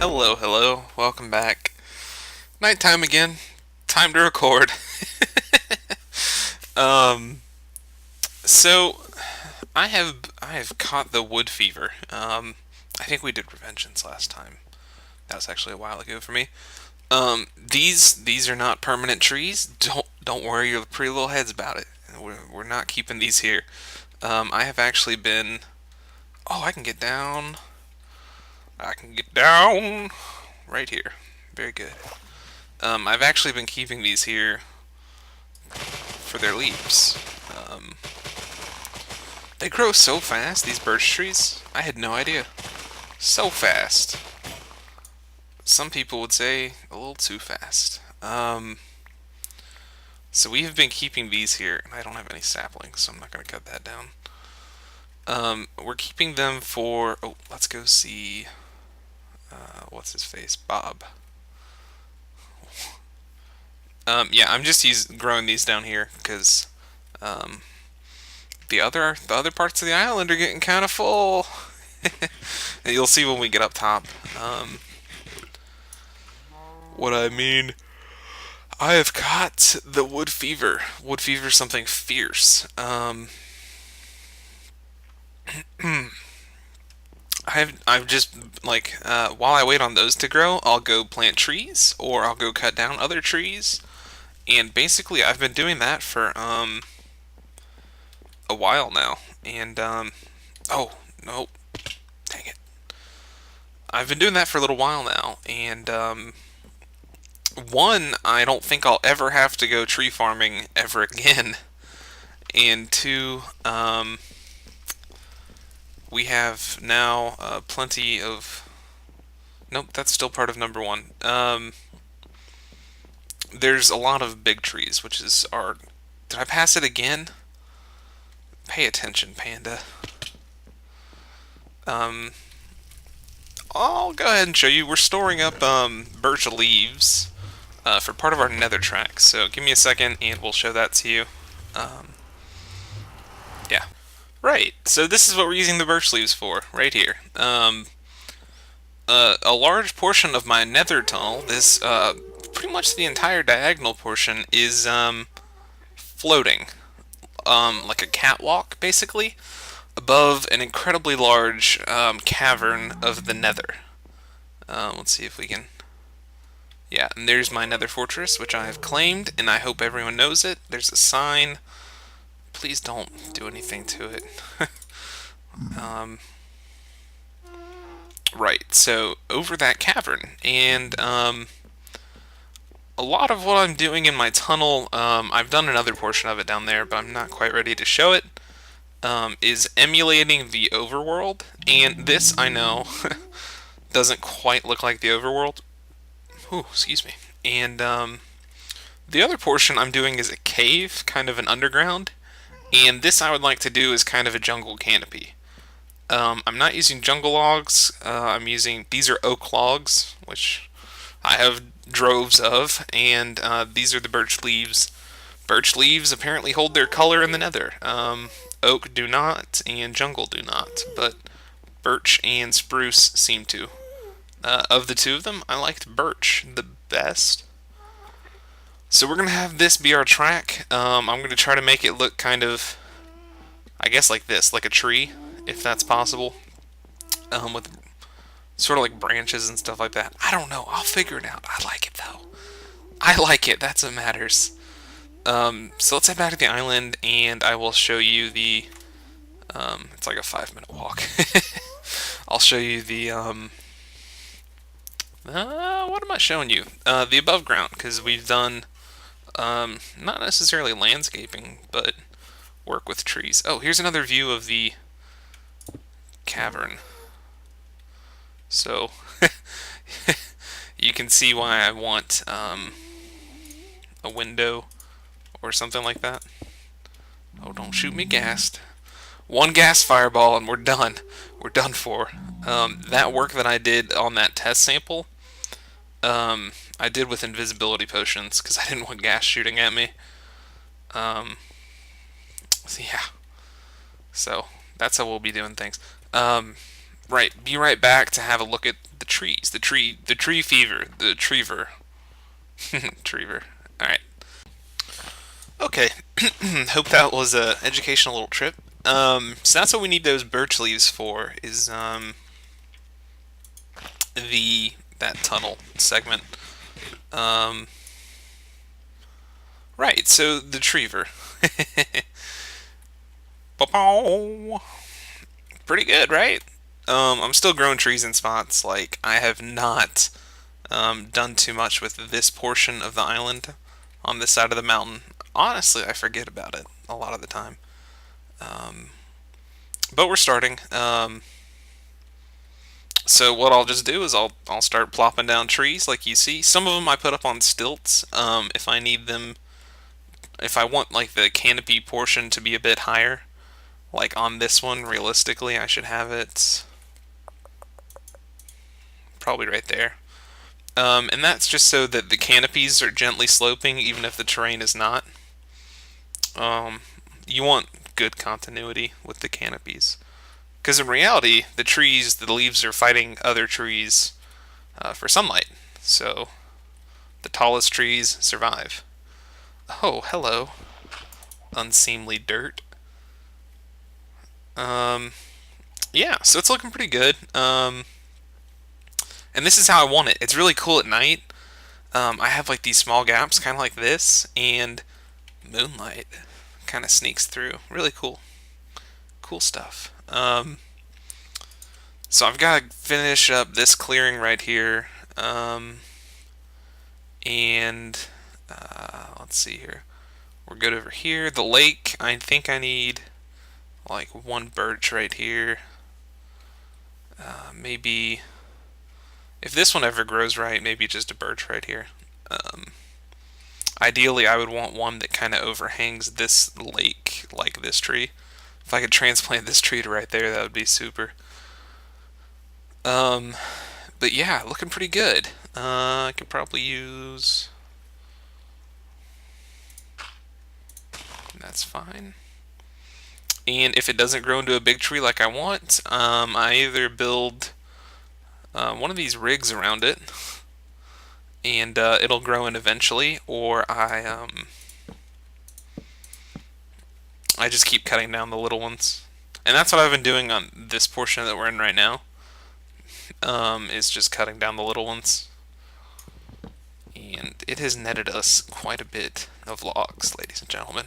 Hello, hello. Welcome back. Nighttime again. Time to record. um, so I have caught the wood fever. I think we did preventions last time. That was actually a while ago for me. These are not permanent trees. Don't worry your pretty little heads about it. We're not keeping these here. I have actually been. Oh, I can get down. I can get down right here. Very good. I've actually been keeping these here for their leaves. Um, they grow so fast, these birch trees. I had no idea. So fast. Some people would say a little too fast. So we have been keeping these here, and I don't have any saplings, so I'm not going to cut that down. We're keeping them for. Oh, let's go see. What's his face? Bob. Yeah, I'm just growing these down here because um, the other parts of the island are getting kind of full. You'll see when we get up top. What I mean, I have caught the wood fever. Wood fever is something fierce. I've just like while I wait on those to grow, I'll go plant trees or I'll go cut down other trees, and basically I've been doing that for a while now. And oh no, dang it! I've been doing that for a little while now, and one, I don't think I'll ever have to go tree farming ever again. And two, we have now plenty of. Nope, that's still part of number one. There's a lot of big trees, which is our. Did I pass it again? Pay attention, Panda. Um, I'll go ahead and show you. We're storing up birch leaves for part of our nether track. So give me a second, and we'll show that to you. Um, yeah. Right. So this is what we're using the birch leaves for, right here. A large portion of my nether tunnel, this pretty much the entire diagonal portion, is floating, like a catwalk, basically, above an incredibly large cavern of the nether. Let's see if we can. Yeah, and there's my nether fortress, which I have claimed, and I hope everyone knows it. There's a sign. Please don't do anything to it. um, right, so over that cavern, and a lot of what I'm doing in my tunnel, I've done another portion of it down there, but I'm not quite ready to show it, is emulating the overworld, and this, I know, doesn't quite look like the overworld. Ooh, excuse me. And the other portion I'm doing is a cave, kind of an underground, and this I would like to do is kind of a jungle canopy. I'm not using jungle logs. These are oak logs, which I have droves of, and these are the birch leaves. Birch leaves apparently hold their color in the nether. Oak do not, and jungle do not, but birch and spruce seem to. Of the two of them, I liked birch the best. So we're gonna have this be our track. I'm gonna try to make it look kind of, I guess, like this, like a tree, if that's possible, with sort of like branches and stuff like that. I don't know. I'll figure it out. I like it though. I like it. That's what matters. So let's head back to the island, and I will show you the. It's like a 5-minute walk. I'll show you the. What am I showing you? The above ground, because we've done not necessarily landscaping, but work with trees. Oh, here's another view of the cavern. So you can see why I want a window or something like that. Oh, don't shoot me gassed. One gas fireball and we're done. We're done for. That work that I did on that test sample, I did with invisibility potions because I didn't want gas shooting at me. So yeah. So that's how we'll be doing things. Right, be right back to have a look at the trees. The tree fever. The treever. Treever. Alright. Okay. Hope that was a educational little trip. So that's what we need those birch leaves for, is that tunnel segment. Right, so the treever. Pretty good, right? I'm still growing trees in spots. Like, I have not done too much with this portion of the island on this side of the mountain. Honestly, I forget about it a lot of the time. But we're starting. So what I'll just do is I'll start plopping down trees like you see. Some of them I put up on stilts if I need them. If I want like the canopy portion to be a bit higher, like on this one, realistically, I should have it probably right there. And that's just so that the canopies are gently sloping, even if the terrain is not. You want good continuity with the canopies. Because in reality, the trees, the leaves are fighting other trees for sunlight. So the tallest trees survive. Oh, hello. Unseemly dirt. Yeah, so it's looking pretty good. And this is how I want it. It's really cool at night. I have like these small gaps, kind of like this, and moonlight kind of sneaks through. Really cool. Cool stuff. So I've got to finish up this clearing right here. And let's see here. We're good over here. The lake, I think I need like one birch right here. Maybe if this one ever grows right, maybe just a birch right here. Ideally, I would want one that kind of overhangs this lake, like this tree. If I could transplant this tree to right there, that would be super. But yeah, looking pretty good. I could probably use... That's fine. And if it doesn't grow into a big tree like I want, I either build one of these rigs around it, and it'll grow in eventually, or I just keep cutting down the little ones. And that's what I've been doing on this portion that we're in right now, is just cutting down the little ones. And it has netted us quite a bit of logs, ladies and gentlemen.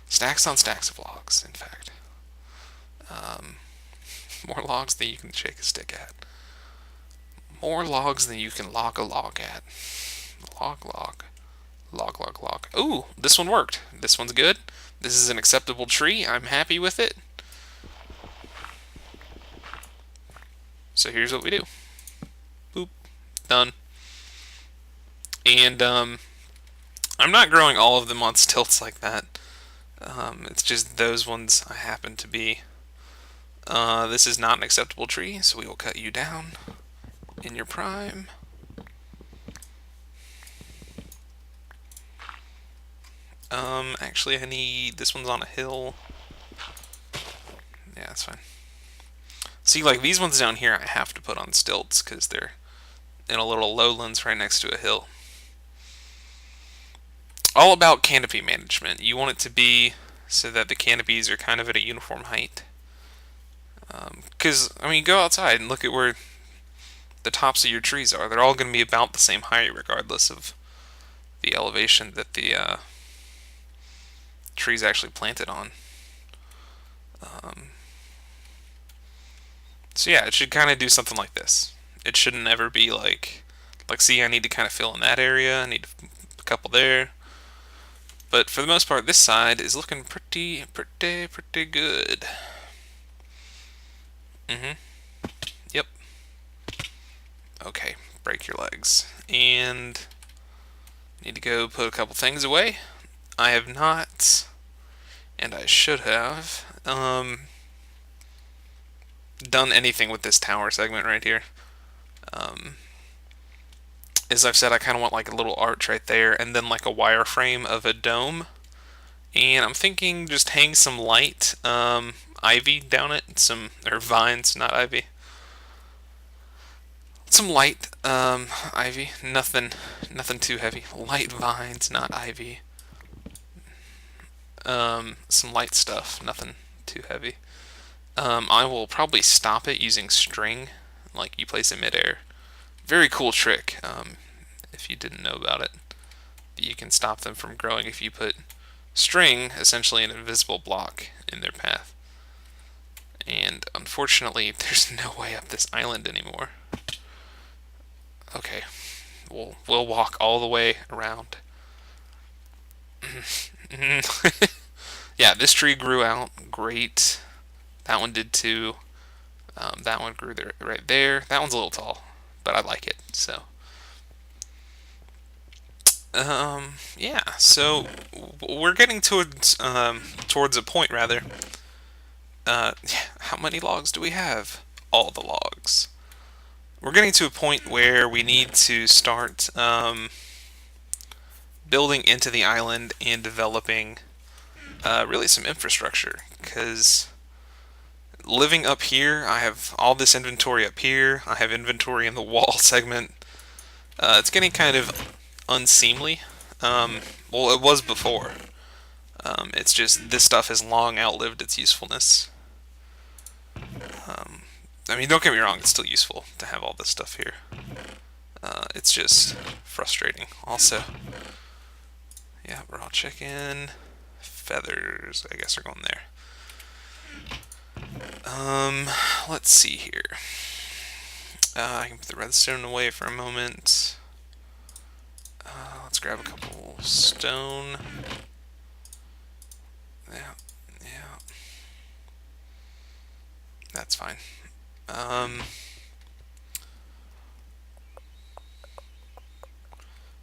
Stacks on stacks of logs, in fact. More logs than you can shake a stick at. More logs than you can log a log at. Log, log. Log, log, log. Ooh, this one worked. This one's good. This is an acceptable tree. I'm happy with it. So here's what we do. Boop. Done. And I'm not growing all of them on stilts like that. It's just those ones I happen to be. This is not an acceptable tree, so we will cut you down in your prime. Actually I need, this one's on a hill. Yeah, that's fine. See, like these ones down here I have to put on stilts because they're in a little lowlands right next to a hill. All about canopy management. You want it to be so that the canopies are kind of at a uniform height. Because, I mean, go outside and look at where the tops of your trees are. They're all going to be about the same height regardless of the elevation that the tree's actually planted on. So yeah, it should kind of do something like this. It shouldn't ever be like see, I need to kind of fill in that area. I need a couple there. But for the most part, this side is looking pretty good. Yep. Okay, break your legs. And need to go put a couple things away. I have not, and I should have, done anything with this tower segment right here. As I've said, I kind of want like a little arch right there, and then like a wireframe of a dome. And I'm thinking just hang some light ivy down it, or vines, not ivy. some light ivy, nothing too heavy. Light vines, not ivy. Some light stuff, nothing too heavy. I will probably stop it using string, like you place it midair. Very cool trick, if you didn't know about it. You can stop them from growing if you put string, essentially an invisible block, in their path. And unfortunately, there's no way up this island anymore. Okay, we'll walk all the way around. Yeah, this tree grew out great. That one did too. That one grew there, right there. That one's a little tall, but I like it. So, yeah. So we're getting towards a point rather. How many logs do we have? All the logs. We're getting to a point where we need to start building into the island and developing really some infrastructure, because living up here, I have all this inventory up here. I have inventory in the wall segment. It's getting kind of unseemly. Well, it was before. It's just this stuff has long outlived its usefulness. I mean, don't get me wrong, it's still useful to have all this stuff here. It's just frustrating. Also, yeah, raw chicken, feathers, I guess are going there. Let's see here. I can put the redstone away for a moment. Let's grab a couple stone. Yeah, yeah. That's fine.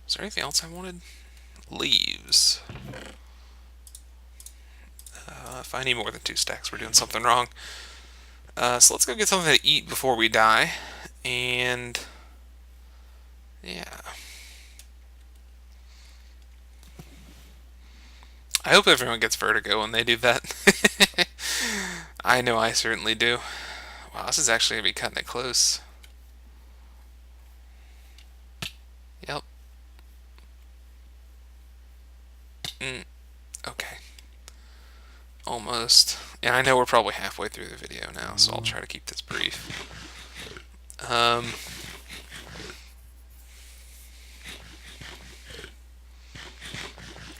Is there anything else I wanted? Leaves. If I need more than 2 stacks, we're doing something wrong. So let's go get something to eat before we die. And yeah. I hope everyone gets vertigo when they do that. I know I certainly do. Wow, this is actually going to be cutting it close. Yep. Okay. Almost. And I know we're probably halfway through the video now, so I'll try to keep this brief.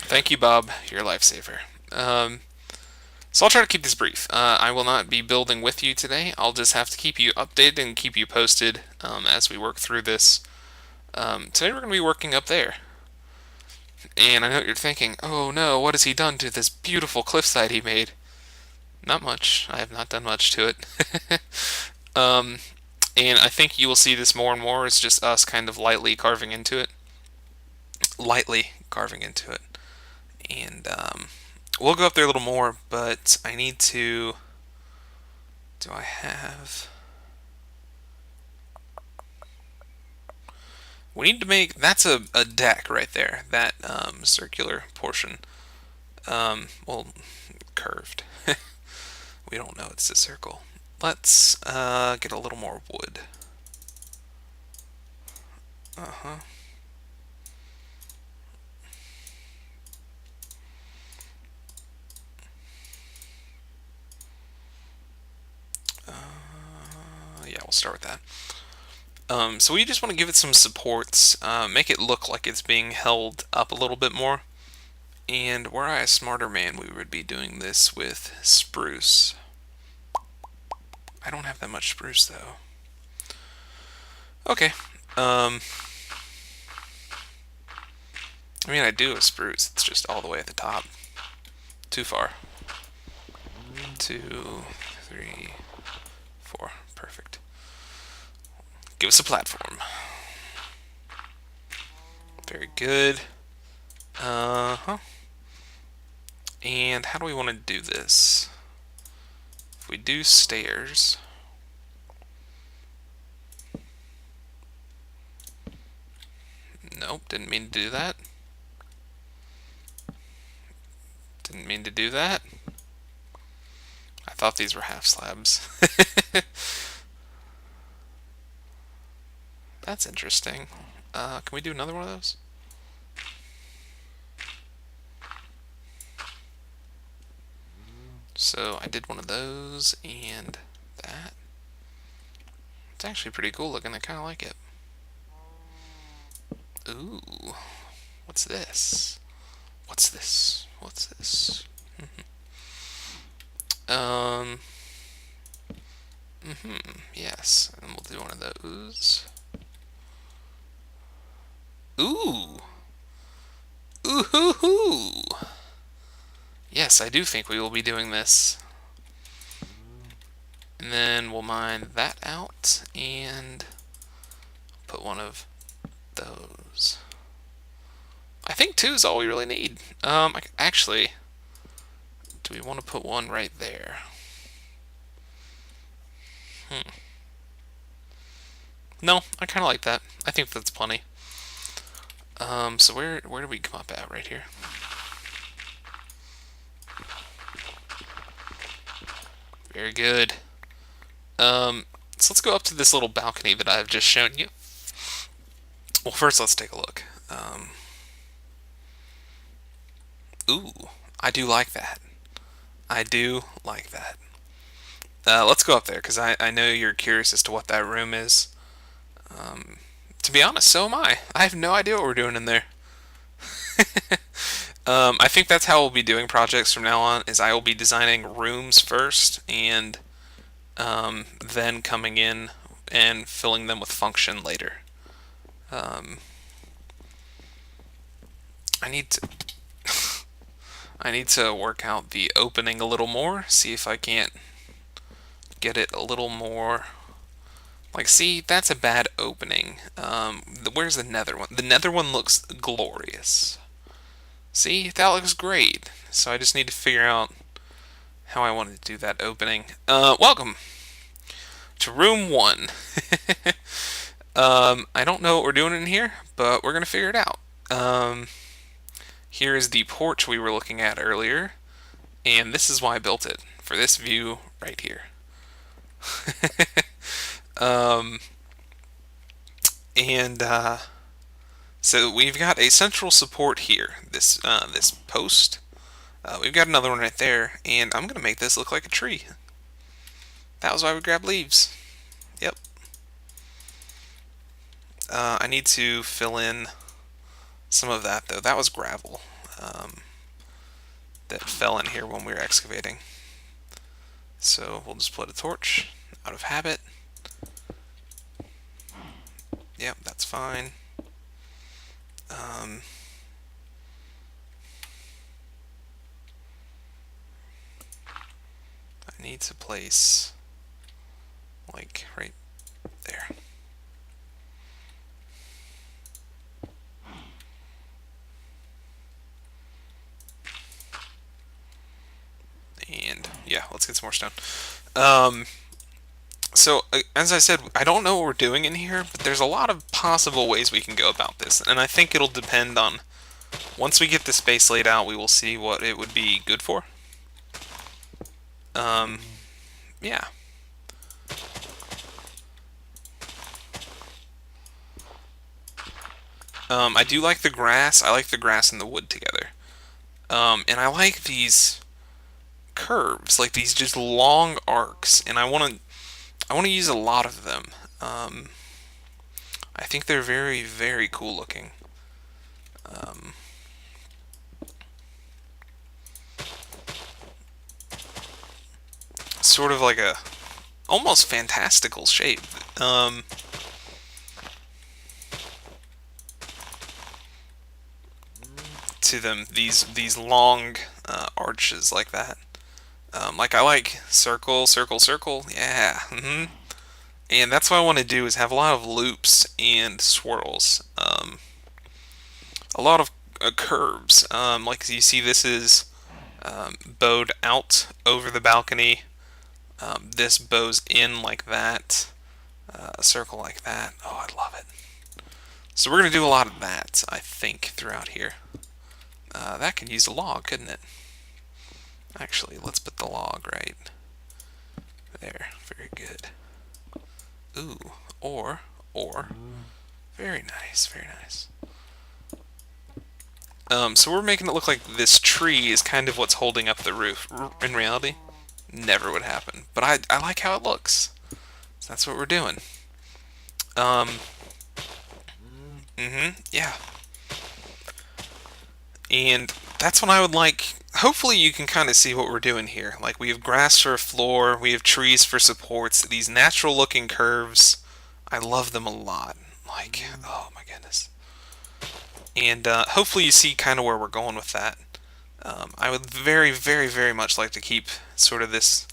Thank you, Bob. You're a lifesaver. So I'll try to keep this brief. I will not be building with you today. I'll just have to keep you updated and keep you posted as we work through this. Today we're going to be working up there. And I know what you're thinking, oh no, what has he done to this beautiful cliffside he made? Not much. I have not done much to it. And I think you will see this more and more. It's just us kind of lightly carving into it. And we'll go up there a little more, but I need to... Do I have... We need to make... That's a deck right there. That circular portion. Well, curved. We don't know it's a circle. Let's get a little more wood. Yeah, we'll start with that. So we just want to give it some supports, make it look like it's being held up a little bit more. And were I a smarter man, we would be doing this with spruce. I don't have that much spruce, though. Okay. I mean, I do have spruce. It's just all the way at the top. Too far. 2, 3, 4. Perfect. Give us a platform. Very good. And how do we want to do this? If we do stairs... Nope, didn't mean to do that. Didn't mean to do that. I thought these were half slabs. That's interesting. Can we do another one of those? So I did one of those and that. It's actually pretty cool looking. I kind of like it. Ooh, what's this? What's this? What's this? Um. Yes, and we'll do one of those. Ooh. Ooh hoo hoo. Yes, I do think we will be doing this. And then we'll mine that out and put one of those. I think two is all we really need. Actually, do we want to put one right there? No, I kind of like that. I think that's plenty. So where do we come up at right here? Very good. So let's go up to this little balcony that I've just shown you. Well, first let's take a look. Ooh, I do like that. I do like that. Let's go up there because I know you're curious as to what that room is. To be honest, so am I. I have no idea what we're doing in there. I think that's how we'll be doing projects from now on. Is I will be designing rooms first, and then coming in and filling them with function later. I need to I need to work out the opening a little more. See if I can't get it a little more. Like, see, that's a bad opening. Where's the nether one? The nether one looks glorious. See, that looks great. So I just need to figure out how I want to do that opening. Welcome to room 1. I don't know what we're doing in here, but we're going to figure it out. Here is the porch we were looking at earlier, and this is why I built it, for this view right here. So we've got a central support here, this post. We've got another one right there, and I'm going to make this look like a tree. That was why we grabbed leaves. Yep. I need to fill in some of that, though. That was gravel that fell in here when we were excavating. So we'll just put a torch out of habit. Yep, that's fine. I need to place like right there. And yeah, let's get some more stone. So, as I said, I don't know what we're doing in here, but there's a lot of possible ways we can go about this. And I think it'll depend on, once we get the space laid out, we will see what it would be good for. Yeah. I do like the grass. I like the grass and the wood together. And I like these curves, like these just long arcs, and I want to use a lot of them. I think they're very, very cool looking. Sort of like a almost fantastical shape. To them, these long arches like that. Like I like circle, circle, circle. Yeah. And that's what I want to do is have a lot of loops and swirls. A lot of curves. Like you see, this is bowed out over the balcony. This bows in like that. A circle like that. Oh, I love it. So we're going to do a lot of that, I think, throughout here. That could use a log, couldn't it? Actually, let's put the log right there. Very good. Ooh, or Very nice, very nice. So we're making it look like this tree is kind of what's holding up the roof. In reality, never would happen. But I like how it looks. So that's what we're doing. Um, yeah. And that's what I would like. Hopefully you can kind of see what we're doing here. Like, we have grass for a floor, we have trees for supports, these natural looking curves. I love them a lot. Like, oh my goodness. And hopefully you see kind of where we're going with that. I would very, very, very much like to keep sort of this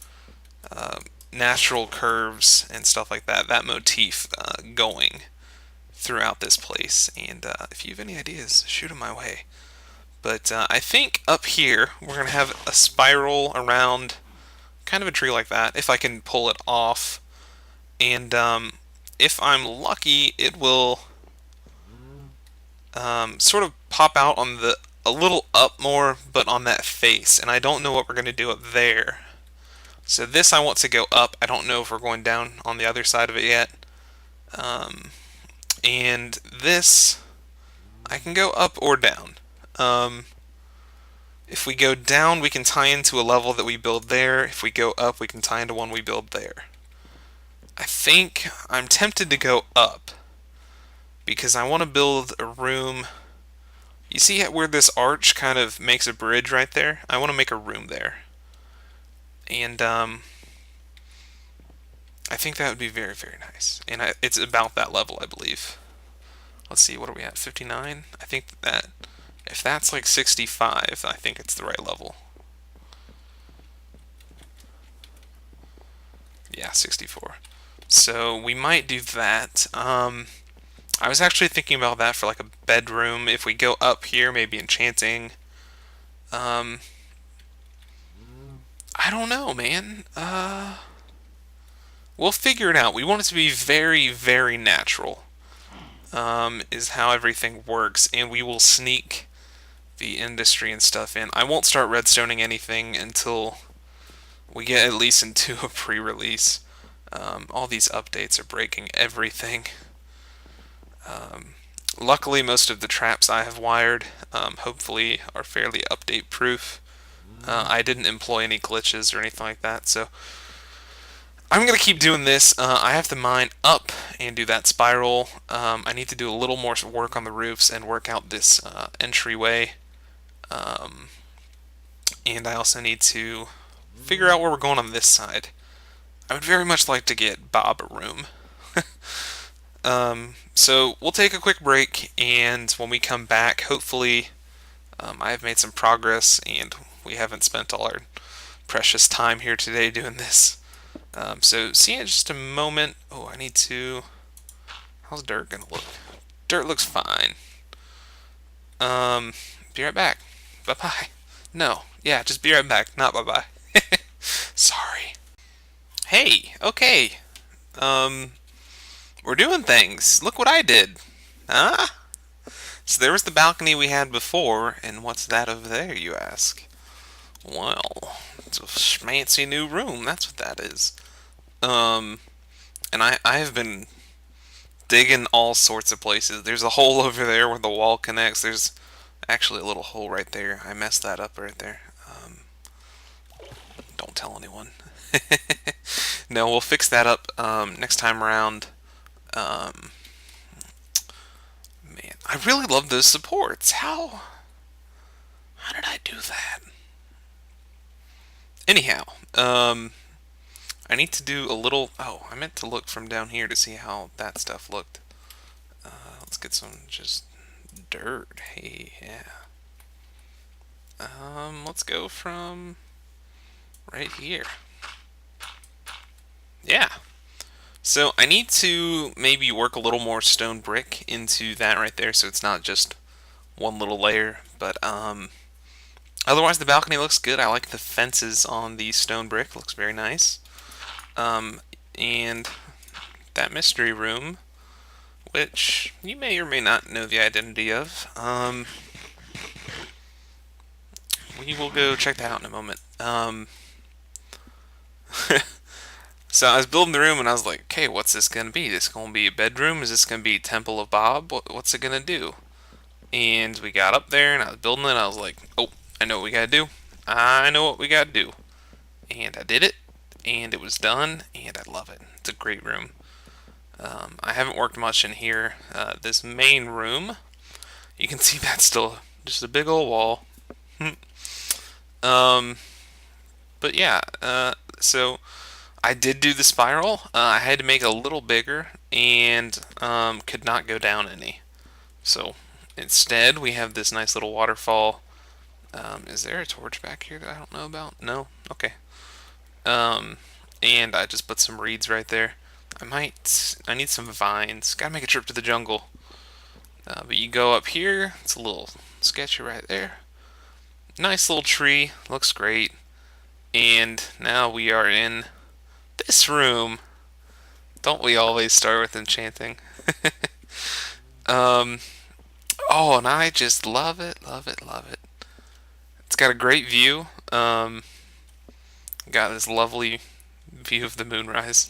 natural curves and stuff like that, that motif going throughout this place. And if you have any ideas, shoot them my way. But I think up here we're going to have a spiral around kind of a tree like that, if I can pull it off. And if I'm lucky, it will sort of pop out on the a little up more, but on that face. And I don't know what we're going to do up there. So this I want to go up. I don't know if we're going down on the other side of it yet. And this, I can go up or down. If we go down, we can tie into a level that we build there. If we go up, we can tie into one we build there. I think I'm tempted to go up because I want to build a room. You see where this arch kind of makes a bridge right there? I want to make a room there. And I think that would be very, very nice. And it's about that level, I believe. Let's see, what are we at? 59? I think that if that's like 65, I think it's the right level. Yeah, 64. So we might do that. I was actually thinking about that for like a bedroom. If we go up here, maybe enchanting. I don't know, man. We'll figure it out. We want it to be very, very natural. Is how everything works, and we will sneak the industry and stuff in. I won't start redstoning anything until we get at least into a pre-release. All these updates are breaking everything. Luckily, most of the traps I have wired, hopefully, are fairly update-proof. I didn't employ any glitches or anything like that, so I'm going to keep doing this. I have to mine up and do that spiral. I need to do a little more work on the roofs and work out this entryway. And I also need to figure out where we're going on this side. I would very much like to get Bob a room. So we'll take a quick break, and when we come back, hopefully I have made some progress and we haven't spent all our precious time here today doing this. So see you in just a moment. Oh, I need to... How's dirt gonna look? Dirt looks fine. Be right back. Bye-bye. No, yeah, just be right back, not bye-bye. Sorry. Hey, okay. We're doing things. Look what I did. Huh? So there was the balcony we had before, and what's that over there, you ask? Well, it's a fancy new room, that's what that is. And I have been digging all sorts of places. There's a hole over there where the wall connects. There's actually a little hole right there. I messed that up right there. Don't tell anyone. No, we'll fix that up next time around. Man, I really love those supports. How did I do that? Anyhow, I need to do a little... Oh, I meant to look from down here to see how that stuff looked. Let's get some just dirt. Hey, yeah. Let's go from right here. Yeah. So I need to maybe work a little more stone brick into that right there, so it's not just one little layer. But otherwise, the balcony looks good. I like the fences on the stone brick. Looks very nice. And that mystery room, which you may or may not know the identity of, we will go check that out in a moment. So I was building the room, and I was like, okay, what's this gonna be? This gonna be a bedroom? Is this gonna be Temple of Bob? What's it gonna do? And we got up there, and I was building it, and I was like, oh, I know what we gotta do. I know what we gotta do. And I did it, and it was done, and I love it. It's a great room. I haven't worked much in here. This main room, you can see that's still just a big old wall. um, but yeah, so I did do the spiral. I had to make it a little bigger and could not go down any. So instead, we have this nice little waterfall. Is there a torch back here that I don't know about? No? Okay. Um, and I just put some reeds right there. I need some vines. Gotta make a trip to the jungle. But you go up here, it's a little sketchy right there. Nice little tree, looks great. And now we are in this room. Don't we always start with enchanting? um, oh, and I just love it, love it, love it. It's got a great view. Got this lovely view of the moonrise.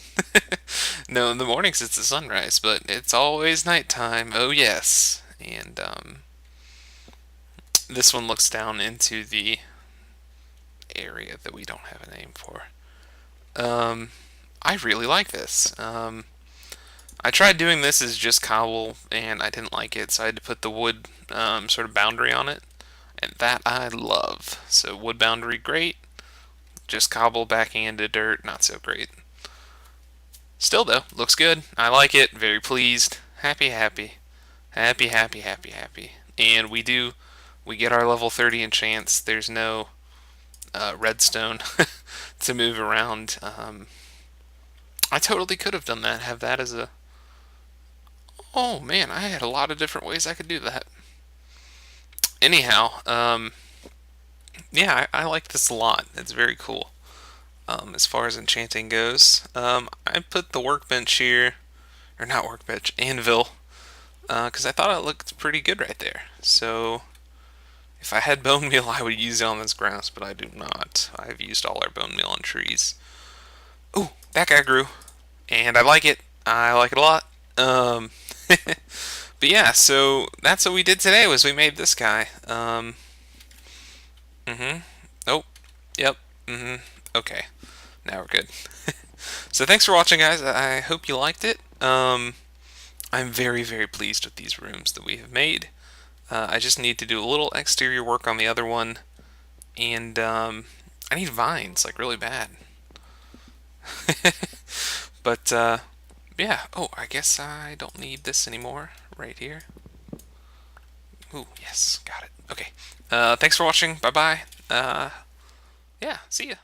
No, in the mornings it's the sunrise, but it's always nighttime. Oh yes. And this one looks down into the area that we don't have a name for. Um, I really like this. I tried doing this as just cobble, and I didn't like it, so I had to put the wood sort of boundary on it, and that I love. So wood boundary, great. Just cobble backing into dirt, not so great. Still though, looks good. I like it. Very pleased. Happy, happy. Happy, happy, happy, happy. And we get our level 30 enchants. There's no redstone to move around. I totally could have done that. Have that as a... Oh man, I had a lot of different ways I could do that. Anyhow, yeah, I like this a lot. It's very cool. As far as enchanting goes, I put the workbench here, or not workbench, anvil, because I thought it looked pretty good right there. So if I had bone meal, I would use it on this grass, but I do not. I've used all our bone meal on trees. Ooh, that guy grew, and I like it. I like it a lot. But yeah, so that's what we did today. Was we made this guy. Oh, yep. Okay. Now we're good. So thanks for watching, guys. I hope you liked it. I'm very, very pleased with these rooms that we have made. I just need to do a little exterior work on the other one, and I need vines, like, really bad. But, yeah. Oh, I guess I don't need this anymore. Right here. Ooh, yes, got it. Okay. Thanks for watching. Bye-bye. Yeah, see ya.